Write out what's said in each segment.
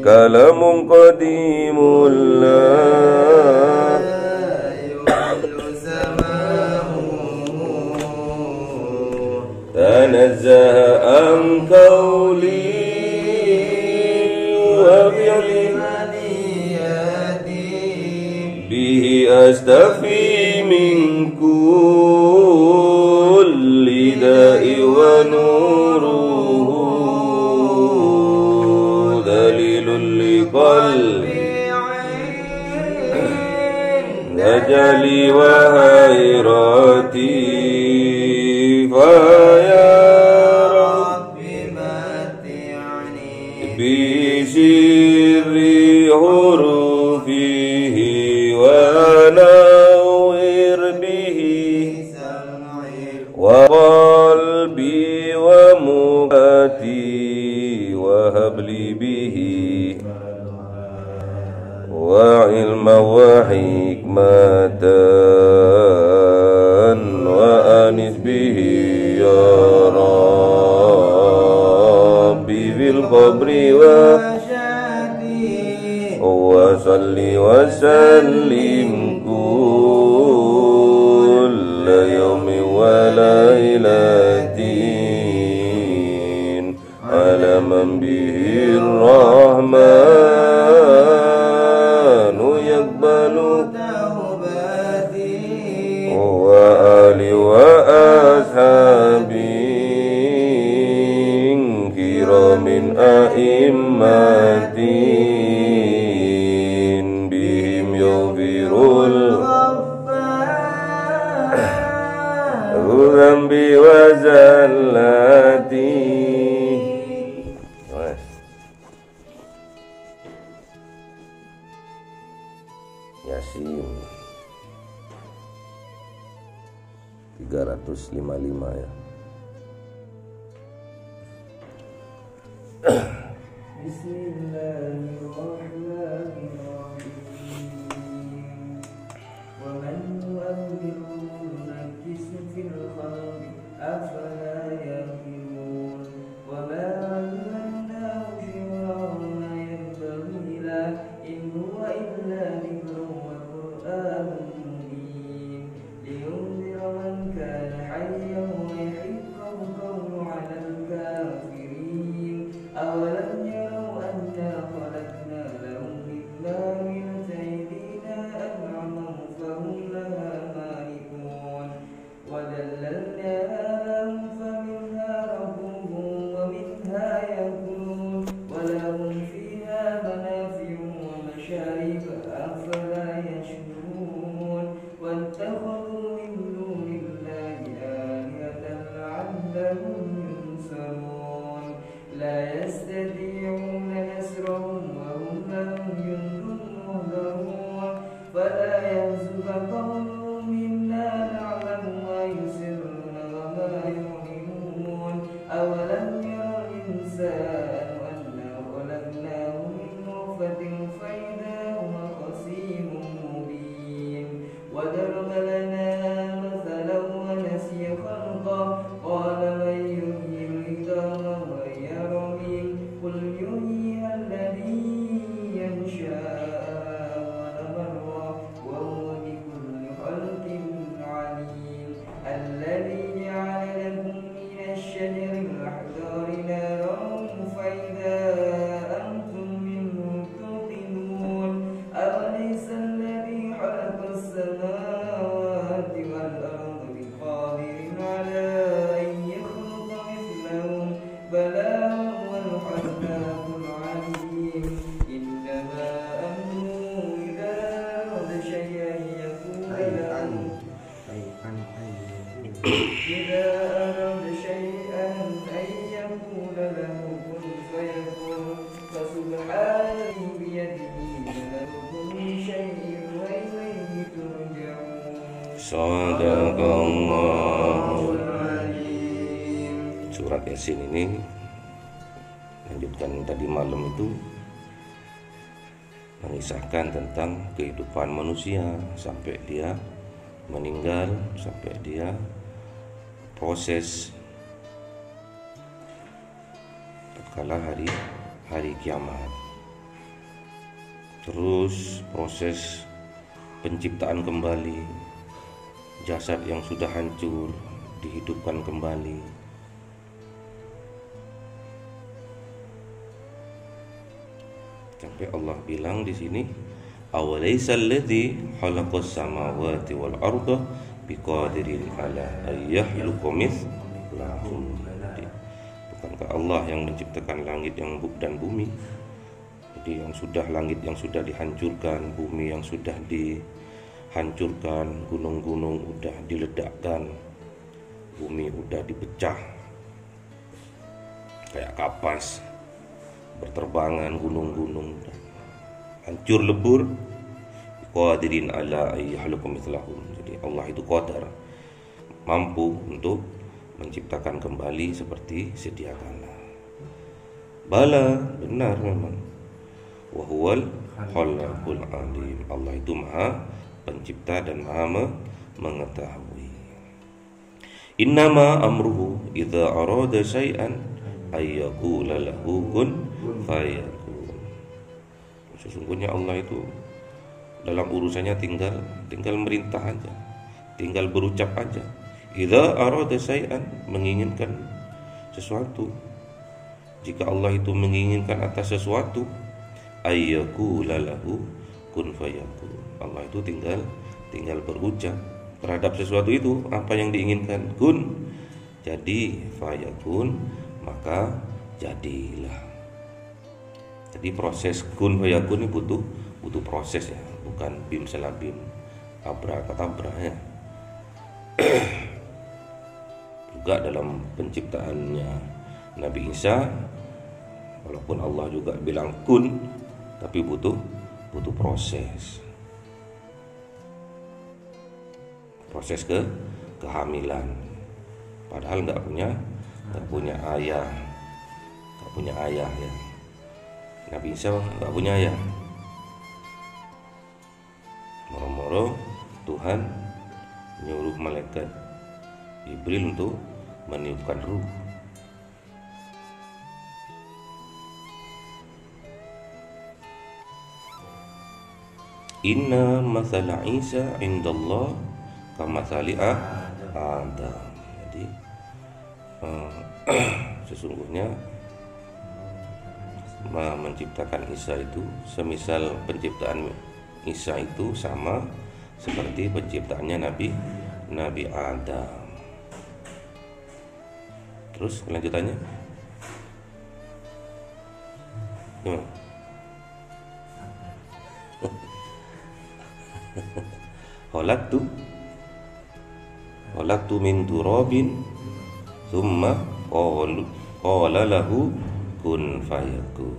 Kalamun qadimul la tanazzaha an qawli wa fi'li bihi astafi min kulli da'i wa nuruhu qalbi najali wa hayrati fa ya rabbi mati'ni bi sirri hurufihi wa nawwir bihi wa qalbi wa mukati wa habli bihi wa ilma wa hikmatan wa anis bihi ya rabbi fil qabri wa salli wa sallim kulla yawmi wa laylatin ala man bihi rahman wa ali wa ashabin kiramin a'immatin bihim yaghfirul dhambi wa zallati. Yasin 355 ya. Bismillahirrahmanirrahim. Wa man yu'ammiru nunakkisu fil khalqi afala yaqilun. Wa ma 'allamnahu shi'ran ma yanbaghi lahu in huwa illa dhikrun wa qur'anun mubin liyunzira man kana hayyan wa yahiqqa al-qawlu 'ala al-kafirin. Awalam yarau anna khalaqna lahum mithla min saydina an'aman fahum laha malikun wa dhallalnaha lahum faminha rakubuhum wa minha yakulun wa lahum fiha manafi'u wa masharib afala yashkurun wattakhadhu min dunillahi alihatan la'allahum yunsarun la يستطيعون نصرهم وهم لهم جند مهزمون فلا يحزنك قولهم إنا نعلم ما يسرون وما يعلنون أولم ير الإنسان أنا خلقناه من نطفة فإذا هو خصيم مبين وضرب لنا مثلا ونسي خلقه قال من يحيي العظام وهي رميم قل يحييها الذي ينشأها أول مرة وهو بكل خلق عليم الذي جعل لكم من الشجر الأخضر نارا فإذا أنتم منه توقدون أوليس الذي خلق السماوات والأرض بقادر على أن يخلق مثلهم بلى هو الخلاق العليم إنما أمره إذا أراد شيئا يقول له إذا أراد شيئا أن يقول له كن فيكون فسبحانه بيده ملك كل شيء وإليه ترجعون. Sadaqallah. Surat Yasin ini Lanjutkan tadi malam itu mengisahkan tentang kehidupan manusia sampai dia meninggal, sampai dia proses tatkala hari kiamat. Terus proses penciptaan kembali, jasad yang sudah hancur dihidupkan kembali. Sampai Allah bilang di sini, awalaisa alladzi khalaqas samawati wal arda biqadirin ala ayyahluqa mithlahum. Bukankah Allah yang menciptakan langit dan bumi? Jadi yang sudah langit yang sudah dihancurkan, bumi yang sudah dihancurkan, gunung-gunung udah diledakkan, bumi udah dipecah kayak kapas, berterbangan gunung-gunung, hancur lebur. Qadirin ala ayyahluqa mithlahum. Jadi Allah itu qadar, mampu untuk menciptakan kembali seperti sedia kala. Bala, benar memang. Wa huwal khalaqul alim. Allah itu Maha Pencipta dan Maha mengetahui. Innama amruhu idza arada syai'an ayyaqula lahu kun fayakun. Sesungguhnya Allah itu dalam urusannya tinggal merintah aja, tinggal berucap aja. Idza arada syai'an, menginginkan sesuatu. Jika Allah itu menginginkan atas sesuatu, ayyaqula lahu kun fayakun. Allah itu tinggal berucap terhadap sesuatu itu apa yang diinginkan, kun, jadi, fayakun, maka jadilah. Jadi proses kun fayakun ini butuh proses ya, bukan bim selabim abrakadabra ya. Juga dalam penciptaannya Nabi Isa, walaupun Allah juga bilang kun, tapi butuh proses kehamilan. Padahal nggak punya ayah ya. Nabi Isa nggak punya ayah. Moro-moro Tuhan nyuruh malaikat Jibril untuk meniupkan ruh. Inna masala Isa indallah kamathali Adam. Jadi sesungguhnya menciptakan Isa itu semisal penciptaan Isa itu sama seperti penciptaannya Nabi Adam. Terus kelanjutannya gimana? Khalaqtu min turabin thumma qala lahu kun fayakun.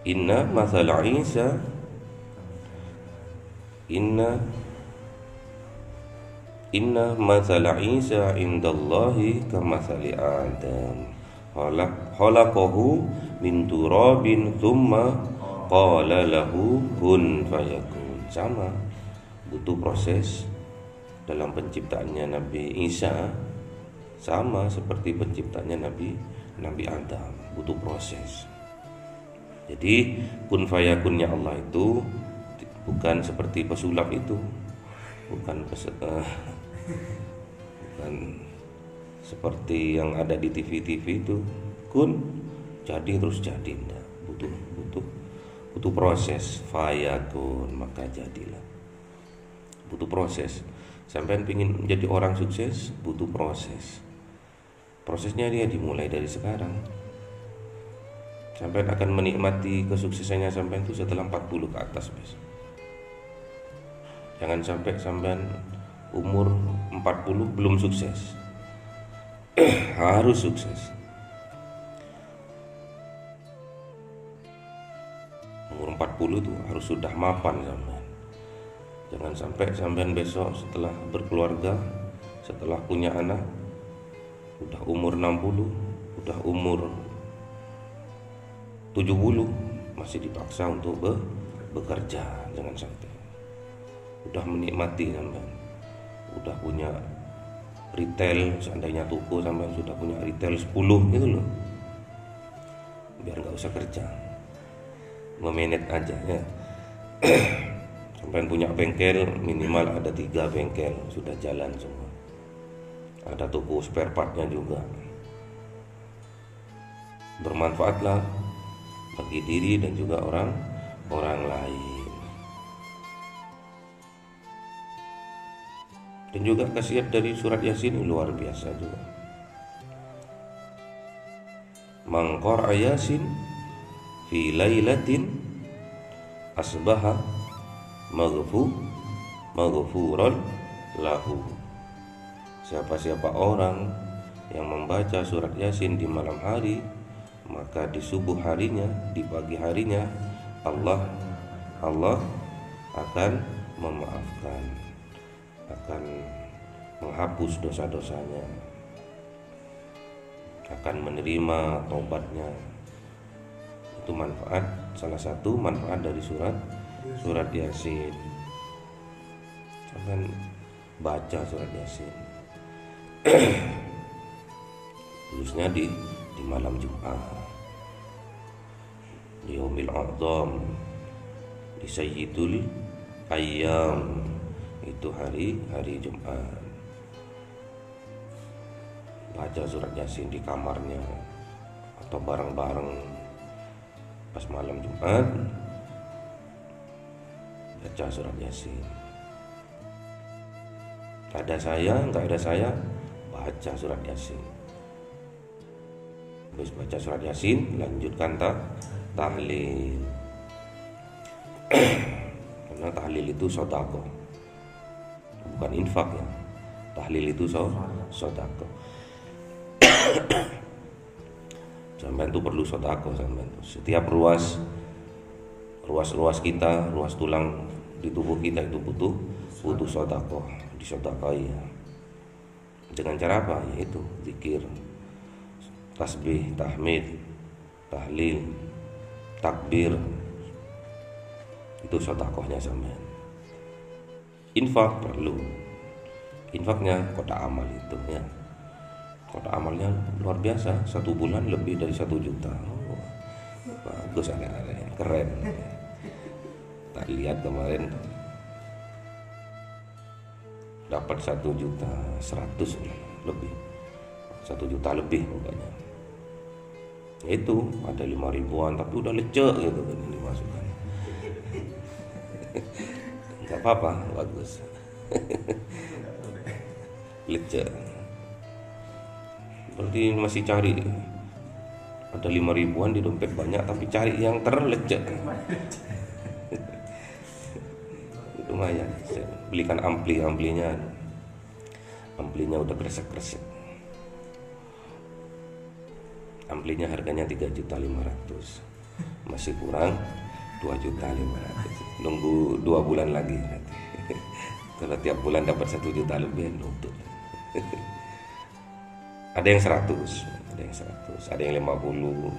Inna mathala Isa Inna mathala Isa indallahi kamathali Adam. Khalaqahu min turabin thumma qala lahu kun fayakun. Sama, butuh proses dalam penciptaannya Nabi Isa, sama seperti penciptaannya Nabi Adam, butuh proses. Jadi kun fayakunnya Allah itu bukan seperti pesulap itu, bukan seperti yang ada di TV itu, kun jadi terus jadi. Enggak, butuh proses. Fayakun, maka jadilah. Butuh proses. Sampai pingin menjadi orang sukses, butuh proses. Prosesnya dia dimulai dari sekarang. Sampai akan menikmati kesuksesannya sampai itu setelah 40 ke atas besok. Jangan sampai sampai umur 40 belum sukses. Harus sukses. Umur 40 tuh harus sudah mapan sampean. Jangan sampai sampean besok setelah berkeluarga, setelah punya anak, udah umur 60 udah umur 70 masih dipaksa untuk bekerja. Jangan sampai. Udah menikmati sampai, udah punya retail, seandainya toko sampai sudah punya retail 10 gitu loh, biar nggak usah kerja, memanage aja ya. Sampai punya bengkel minimal ada 3 bengkel, sudah jalan semua. Ada toko spare partnya juga. Bermanfaatlah bagi diri dan juga orang lain. Dan juga khasiat dari surat Yasin luar biasa juga. Man qara'a Yasin fi lailatin asbaha maghfuran lahu. Siapa-siapa orang yang membaca surat Yasin di malam hari, maka di subuh harinya, di pagi harinya Allah akan memaafkan, akan menghapus dosa-dosanya, akan menerima taubatnya. Itu manfaat, salah satu manfaat dari surat Yasin. Jangan baca surat Yasin khususnya di malam Jumat, di Yaumil A'zam, di Sayyidul Ayyam, itu hari Jumat. Baca surat Yasin di kamarnya atau bareng-bareng pas malam Jumat, baca surat Yasin. Ada saya, nggak ada saya, baca surat Yasin. Habis baca surat Yasin, lanjutkan tahlil. Karena tahlil itu sedekah, bukan infak ya. Tahlil itu sedekah. Sampai itu perlu sedekah sampai. Setiap ruas kita, ruas tulang di tubuh kita itu butuh sedekah, disedekahi ya. Dengan cara apa? Yaitu zikir, tasbih, tahmid, tahlil, takbir. Itu sedekahnya sampean. Infak perlu. Infaknya kotak amal itu ya. Kotak amalnya luar biasa, 1 bulan lebih dari 1 juta. Oh, bagus, aneh-aneh, keren. Tak lihat kemarin dapat 1.100.000 lebih, 1 juta lebih pokoknya. Itu ada 5.000-an tapi udah lecek gitu kan dimasukkan. Gak apa-apa, bagus. Lecek. Berarti masih cari, ada 5.000-an di dompet banyak tapi cari yang terlecek. Lumayan, saya belikan amplinya udah kresek-kresek. Amplinya harganya 3.500.000, masih kurang 2.500.000. Nunggu 2 bulan lagi nanti. Kalau tiap bulan dapat 1 juta lebih nutup. Ada yang 100, ada yang 50,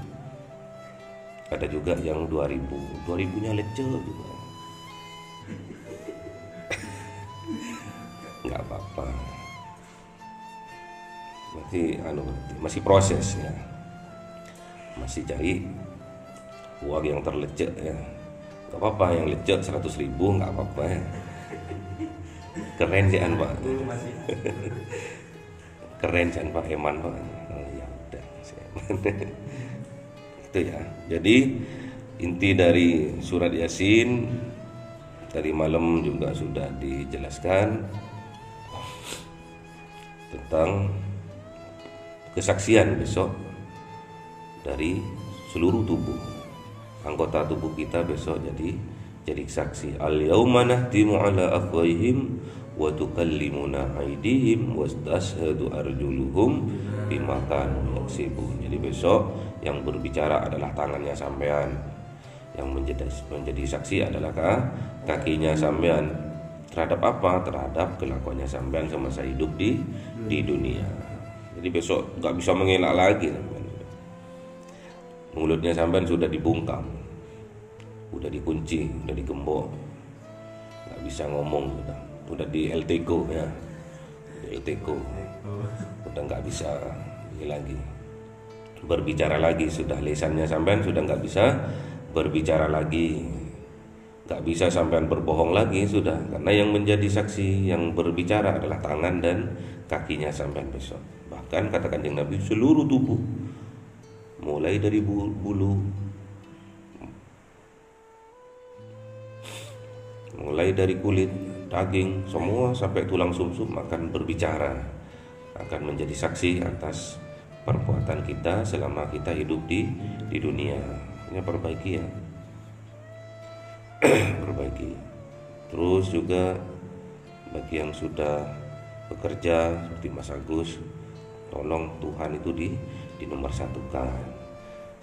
ada juga yang 2.000-nya lecek juga. Nggak apa-apa, masih proses ya, masih cari uang yang terlecek ya. Nggak apa-apa, yang lecek 100.000 nggak apa-apa ya. Keren sih Pak. Keren kan Pak Eman Pak. Oh ya udah. Itu ya. Jadi inti dari surat Yasin tadi malam juga sudah dijelaskan tentang kesaksian besok dari seluruh tubuh, anggota tubuh kita besok jadi saksi. Al-yauma nahtimu ala afwahihim wa tukallimuna aydihim wastashhadu arjuluhum bima kanu yaksibun. Jadi besok yang berbicara adalah tangannya sampean, yang menjadi saksi adalah kakinya sampean. Terhadap apa? Terhadap kelakuannya sampean semasa hidup di dunia. Jadi besok nggak bisa mengelak lagi sampean. mulutnya sampean sudah dibungkam, udah dikunci, udah digembok, nggak bisa ngomong, udah di LTK ya, di LTK, udah nggak bisa ini lagi berbicara lagi, sudah lisannya sampean sudah nggak bisa berbicara lagi, nggak bisa sampean berbohong lagi sudah, karena yang menjadi saksi yang berbicara adalah tangan dan kakinya sampean besok. Bahkan kata Kanjeng Nabi, seluruh tubuh mulai dari bulu, mulai dari kulit, daging, semua sampai tulang sumsum akan berbicara, akan menjadi saksi atas perbuatan kita selama kita hidup di dunia. Ini perbaiki ya. Perbaiki. Terus juga bagi yang sudah bekerja seperti Mas Agus, tolong Tuhan itu di nomor satukan.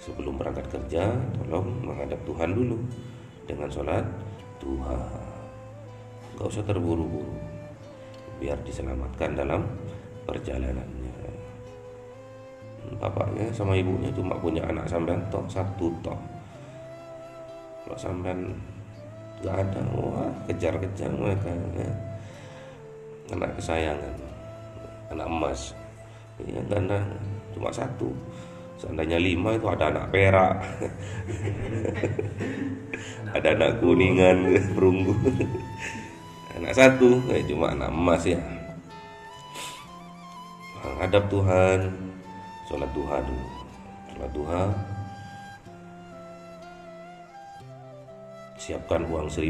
Sebelum berangkat kerja, tolong menghadap Tuhan dulu dengan sholat duha. Gak usah terburu-buru, biar diselamatkan dalam perjalanannya. Bapaknya sama ibunya cuma punya anak sampean tok, satu tok. Kalau sampean gak ada, wah kejar-kejar mereka ya. Anak kesayangan, anak emas, ya ganda cuma satu. Seandainya 5 itu ada anak perak, ada anak kuningan, perunggu. Anak satu, cuma anak emas ya. Hadap Tuhan, sholat duha dulu. Sholat duha, siapkan uang 1.000.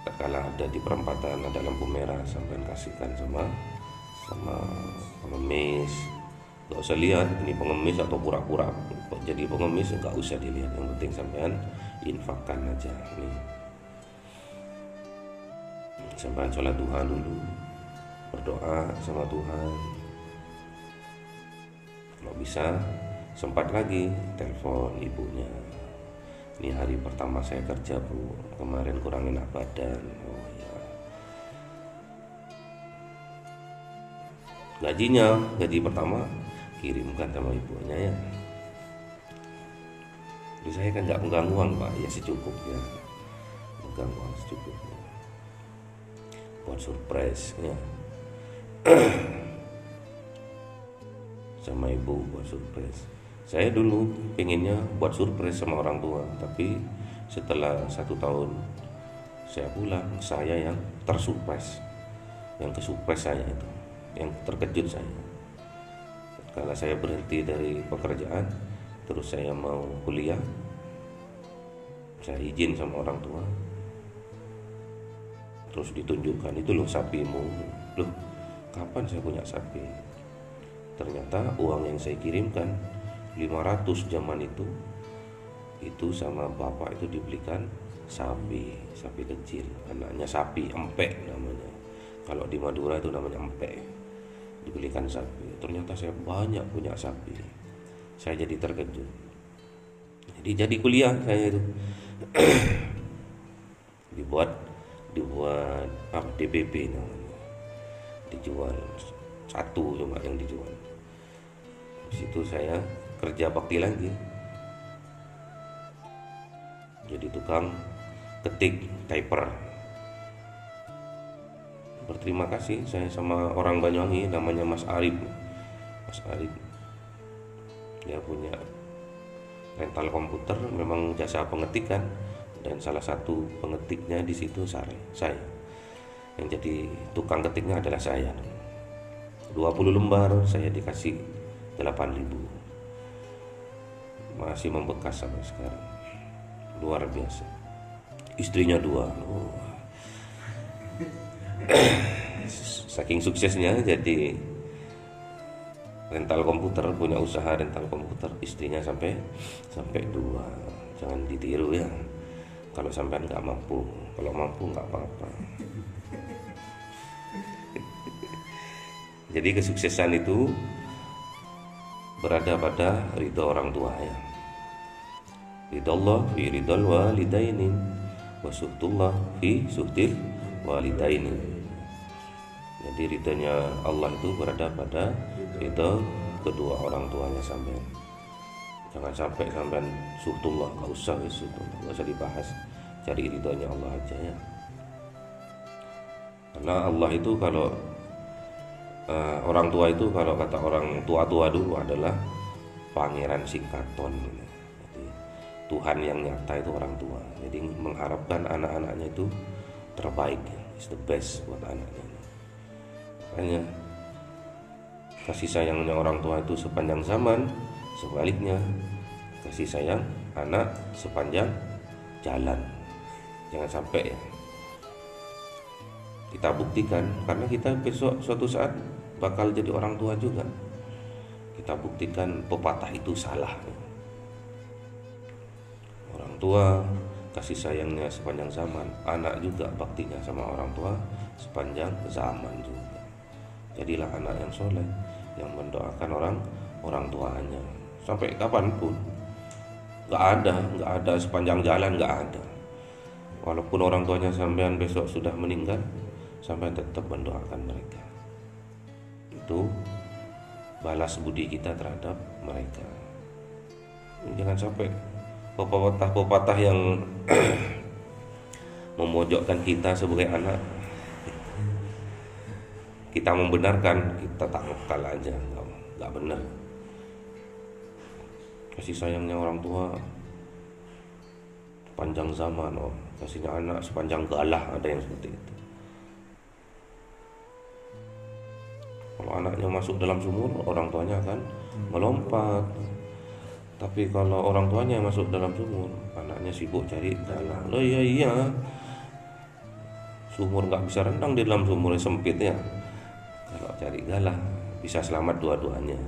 Tatkala ada di perempatan ada lampu merah, sampai kasihkan sama pengemis. Gak usah lihat ini pengemis atau pura-pura jadi pengemis, gak usah dilihat. Yang penting sampean infakkan aja nih. Sampean sholat duha dulu, berdoa sama Tuhan. Kalau bisa sempat lagi telepon ibunya. Ini hari pertama saya kerja Bu, kemarin kurang enak badan. Oh ya, gaji pertama kirimkan sama ibunya ya. Jadi saya kan nggak pegang uang Pak, ya secukupnya, pegang uang secukupnya. Buat surprise ya. Sama ibu buat surprise. Saya dulu pengennya buat surprise sama orang tua, tapi setelah 1 tahun saya pulang, saya yang tersurprise, yang kesurprise saya itu, yang terkejut saya. Kalau saya berhenti dari pekerjaan, terus saya mau kuliah, saya izin sama orang tua, terus ditunjukkan, itu loh sapimu. Loh, kapan saya punya sapi? Ternyata uang yang saya kirimkan 500 zaman itu sama bapak itu dibelikan sapi kecil, anaknya sapi empek namanya. Kalau di Madura itu namanya empek. Dibelikan sapi. Ternyata saya banyak punya sapi. Saya jadi terkejut. Jadi kuliah saya itu dibuat DPP namanya. Dijual satu cuma yang dijual. Di situ saya kerja bakti lagi. Jadi tukang ketik typer. Berterima kasih saya sama orang Banyuwangi namanya Mas Arif. Mas Arif dia punya rental komputer, memang jasa pengetikan, dan salah satu pengetiknya di situ saya. Yang jadi tukang ketiknya adalah saya. 20 lembar saya dikasih 8.000. Masih membekas sampai sekarang. Luar biasa. Istrinya 2. Saking suksesnya jadi rental komputer, punya usaha rental komputer, istrinya sampai 2. Jangan ditiru ya. Kalau sampean nggak mampu, kalau mampu nggak apa-apa. Jadi kesuksesan itu berada pada ridha orang tua ya. Ridha Allah fi ridhal walidaini wa suhtullah fi suhtil walidaini. Jadi ridhanya Allah itu berada pada ridha kedua orang tuanya sampai. Jangan sampai sampean suhtullah, nggak usah suhtullah, nggak usah dibahas, cari ridhonya Allah aja ya. Karena Allah itu kalau orang tua itu, kalau kata orang tua-tua dulu, adalah pangeran singkaton. Jadi Tuhan yang nyata itu orang tua. Jadi mengharapkan anak-anaknya itu terbaik, is the best buat anaknya. Makanya kasih sayangnya orang tua itu sepanjang zaman, sebaliknya kasih sayang anak sepanjang jalan. Jangan sampai ya. Kita buktikan, karena kita besok suatu saat bakal jadi orang tua juga. Kita buktikan pepatah itu salah. Orang tua kasih sayangnya sepanjang zaman, anak juga baktinya sama orang tua sepanjang zaman juga. Jadilah anak yang soleh, yang mendoakan orang tuanya sampai kapanpun. Nggak ada sepanjang jalan, nggak ada. Walaupun orang tuanya sampean besok sudah meninggal, sampean tetap mendoakan mereka. Itu balas budi kita terhadap mereka. Jangan sampai pepatah-pepatah yang memojokkan kita sebagai anak. Kita membenarkan, kita taklukkan aja, nggak benar. Kasih sayangnya orang tua sepanjang zaman, kasihnya anak sepanjang galah, ada yang seperti itu. Kalau anaknya masuk dalam sumur, orang tuanya akan melompat. Tapi kalau orang tuanya masuk dalam sumur, anaknya sibuk cari galah. Oh iya, sumur nggak bisa renang di dalam sumur, sempit ya. Kalau cari galah bisa selamat dua-duanya.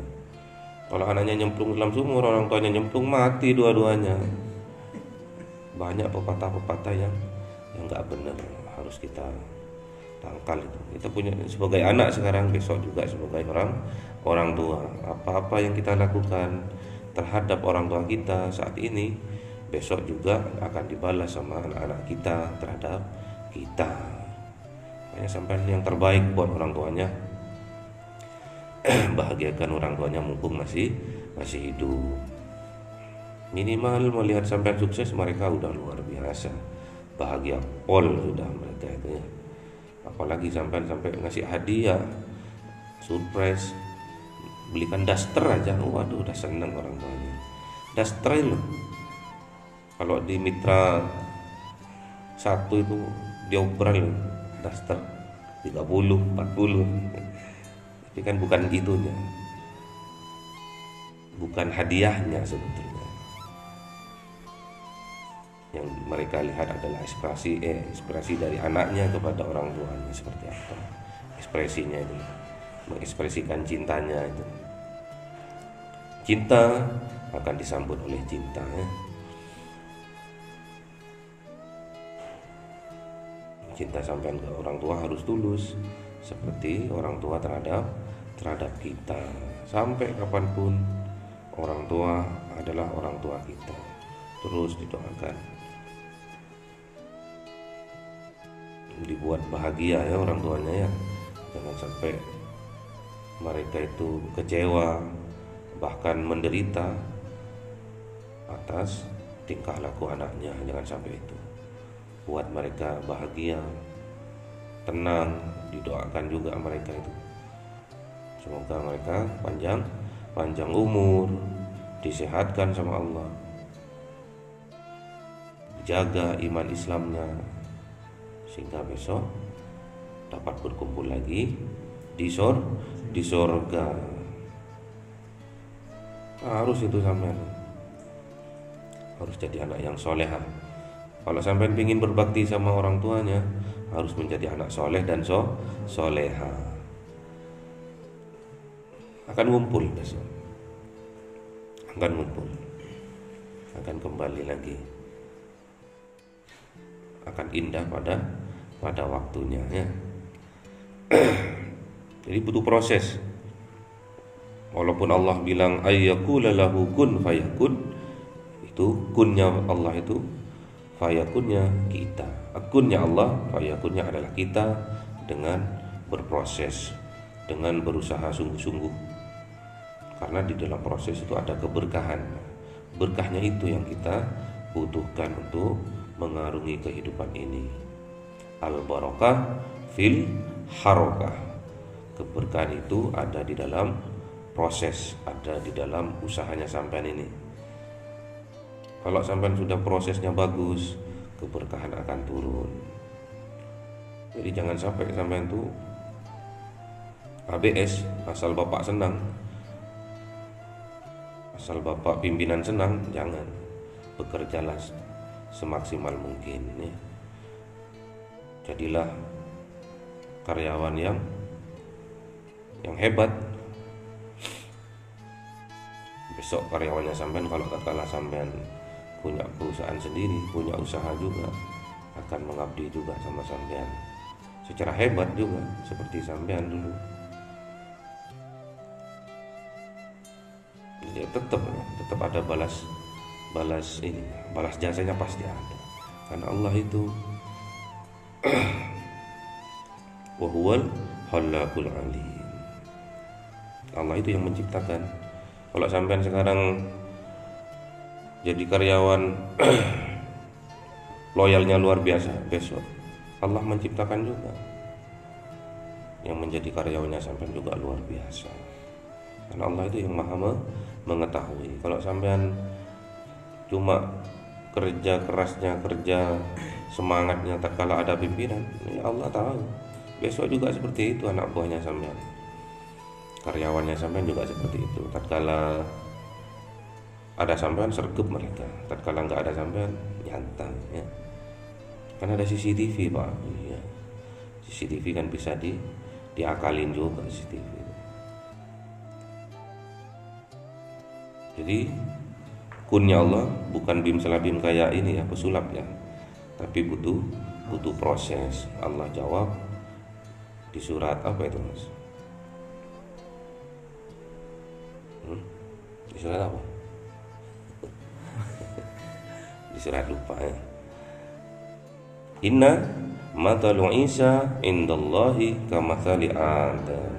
Kalau anaknya nyemplung dalam sumur, orang tuanya nyemplung, mati dua-duanya. Banyak pepatah-pepatah yang nggak benar, harus kita tangkal itu. Kita punya sebagai anak sekarang, besok juga sebagai orang tua. Apa-apa yang kita lakukan terhadap orang tua kita saat ini, besok juga akan dibalas sama anak-anak kita terhadap kita. Makanya sampai yang terbaik buat orang tuanya, bahagiakan orang tuanya mumpung masih hidup. Minimal melihat sampai sukses, mereka udah luar biasa, bahagia pol sudah mereka itu ya. Apalagi sampai ngasih hadiah, surprise, belikan daster aja, waduh udah seneng orang tuanya. Daster loh, kalau di Mitra 1 itu diobrol daster 30, 40. Tapi kan bukan itunya, bukan hadiahnya sebetulnya. Yang mereka lihat adalah ekspresi dari anaknya kepada orang tuanya seperti apa. Ekspresinya itu, mengekspresikan cintanya itu. Cinta akan disambut oleh cinta ya. Cinta sampean ke orang tua harus tulus, seperti orang tua terhadap kita. Sampai kapanpun orang tua adalah orang tua kita. Terus didoakan, dibuat bahagia ya orang tuanya ya. Jangan sampai mereka itu kecewa, bahkan menderita atas tingkah laku anaknya. Jangan sampai itu. Buat mereka bahagia, tenang, didoakan juga mereka itu. Semoga mereka panjang umur, disehatkan sama Allah, jaga iman Islamnya, sehingga besok dapat berkumpul lagi di sorga. Harus itu sampean, harus jadi anak yang soleha. Kalau sampean ingin berbakti sama orang tuanya, harus menjadi anak soleh dan soleha. Akan ngumpul besok, akan kembali lagi, akan indah pada waktunya ya. Jadi butuh proses. Walaupun Allah bilang ayyakula lahu kun fayakun, itu kunnya Allah itu, fayakunnya kita. Akunnya Allah, fayakunnya adalah kita, dengan berproses, dengan berusaha sungguh-sungguh. Karena di dalam proses itu ada keberkahan. berkahnya itu yang kita butuhkan untuk mengarungi kehidupan ini. Al-barakah fil harokah. Keberkahan itu ada di dalam proses, ada di dalam usahanya sampean ini. Kalau sampean sudah prosesnya bagus, keberkahan akan turun. Jadi jangan sampai sampean itu ABS, asal bapak senang, asal bapak pimpinan senang. Jangan, bekerjalah semaksimal mungkin ya. Jadilah karyawan yang hebat. Besok karyawannya sampean kalau tatkala sampean punya perusahaan sendiri, punya usaha juga, akan mengabdi juga sama sampean secara hebat juga seperti sampean dulu. Jadi tetap ada balas jasanya pasti ada, karena Allah itu wa huwal khallaqul alim. Allah itu yang menciptakan. Kalau sampean sekarang jadi karyawan loyalnya luar biasa, besok Allah menciptakan juga yang menjadi karyawannya sampean juga luar biasa. Karena Allah itu yang maha mengetahui. Kalau sampean cuma kerja kerasnya, kerja semangatnya tatkala ada pimpinan, ya Allah tahu besok juga seperti itu anak buahnya sampean, karyawannya sampean juga seperti itu. Tatkala ada sampean sergap mereka, tatkala nggak ada sampean nyantai ya. Kan ada CCTV Pak ya. CCTV kan bisa diakalin juga CCTV. Jadi kunnya Allah bukan bim selabim kayak ini ya, pesulap ya, tapi butuh proses. Allah jawab di surat apa itu Mas? Di surat apa? Di surat lupa ya. Inna matalu Isa indallahi kamathali Adam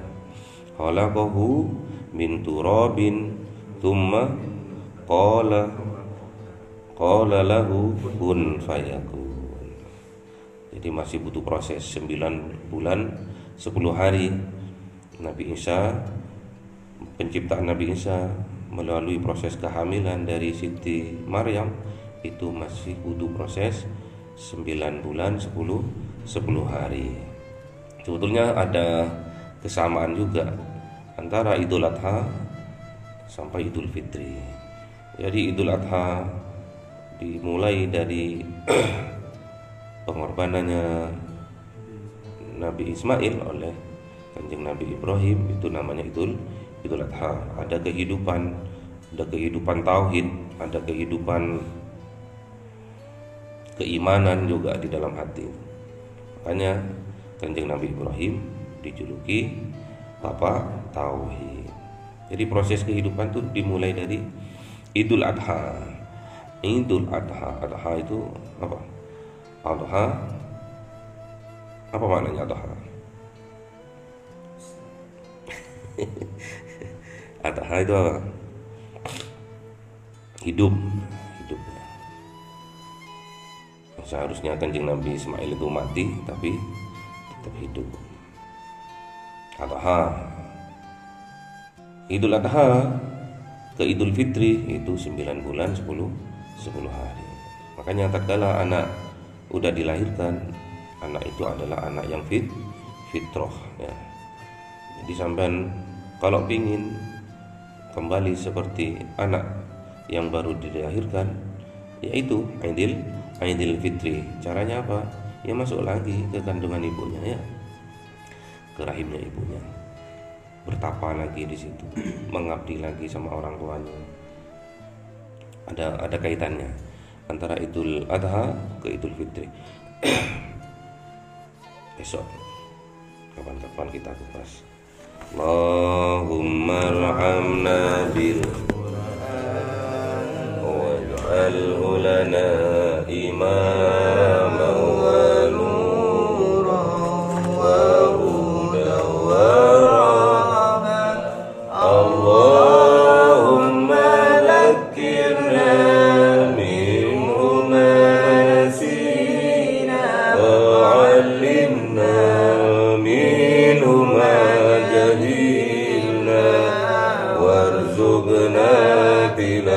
khalaqahu min turabin thumma qala lahu kun fayakun. Jadi masih butuh proses 9 bulan 10 hari Nabi Isa, penciptaan Nabi Isa melalui proses kehamilan dari Siti Maryam itu masih butuh proses 9 bulan 10 hari. Sebetulnya ada kesamaan juga antara Idul Adha sampai Idul Fitri. Jadi Idul Adha dimulai dari pengorbanannya Nabi Ismail oleh Kanjeng Nabi Ibrahim, itu namanya Idul Adha. Ada kehidupan tauhid, ada kehidupan keimanan juga di dalam hati. Makanya Kanjeng Nabi Ibrahim dijuluki Bapak Tauhid. Jadi proses kehidupan itu dimulai dari Idul Adha. Idul Adha, Adha itu apa? Adha, apa maknanya Adha? Adha itu apa? Hidup. Seharusnya Kanjeng Nabi Ismail itu mati, tapi tetap hidup. Adha. Idul Adha ke Idul Fitri itu 9 bulan 10 hari. Makanya tatkala anak udah dilahirkan, anak itu adalah anak yang fitrah ya. Jadi sampean kalau pingin kembali seperti anak yang baru dilahirkan, yaitu Idul Fitri. Caranya apa? Ya masuk lagi ke kandungan ibunya ya, ke rahimnya ibunya, bertapa lagi di situ, mengabdi lagi sama orang tuanya. Ada kaitannya antara Idul Adha ke Idul Fitri. Besok kapan-kapan kita kupas. Allahumma arhamna bil Qur'an waj'alhu lana imama wa nura wa huda wa rahmah. Allahumma lakirna بلا